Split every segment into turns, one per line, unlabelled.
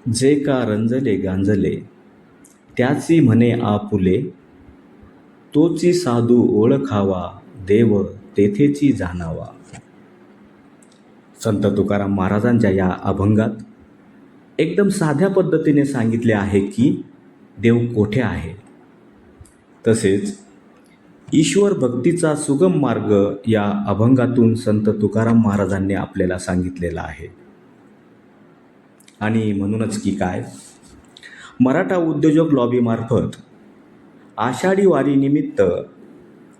जे का रंजले गांजले त्याची म्हणे आपुले, तोची साधू ओळखावा देव तेथेची जाणावा. संत तुकाराम महाराजांच्या या अभंगात एकदम साध्या पद्धतीने सांगितले आहे की देव कोठे आहे. तसेच ईश्वर भक्तीचा सुगम मार्ग या अभंगातून संत तुकाराम महाराजांनी आपल्याला सांगितलेला आहे. आणि म्हणूनच की काय, मराठा उद्योजक लॉबीमार्फत आषाढी वारीनिमित्त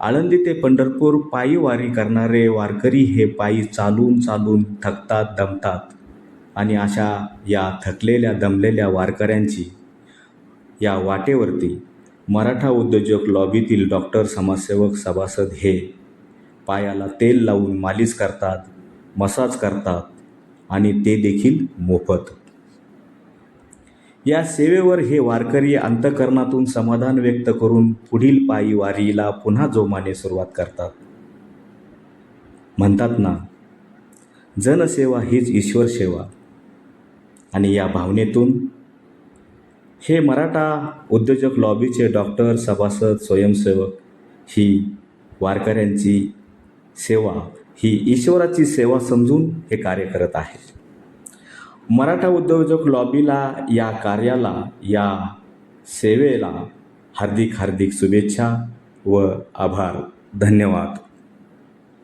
आळंदी ते पंढरपूर पायी वारी करणारे वारकरी हे पायी चालून चालून थकतात, दमतात आणि अशा या थकलेल्या दमलेल्या वारकऱ्यांची या वाटेवरती मराठा उद्योजक लॉबीतील डॉक्टर, समाजसेवक, सभासद हे पायाला तेल लावून मालिश करतात, मसाज करतात आणि ते देखील मोफत. या सेवेवर हे वारकरी अंतःकरणातून समाधान व्यक्त करून पुढील पायी वारीला पुन्हा जोमाने सुरुवात करतात. म्हणतात ना, जनसेवा हीच ईश्वर सेवा. आणि या भावनेतून हे मराठा उद्योजक लॉबीचे डॉक्टर, सभासद, स्वयंसेवक ही वारकऱ्यांची सेवा ही ईश्वराची सेवा समजून हे कार्य करत आहे. मराठा उद्योजक लॉबीला, या कार्याला, या सेवेला हार्दिक हार्दिक शुभेच्छा व आभार. धन्यवाद.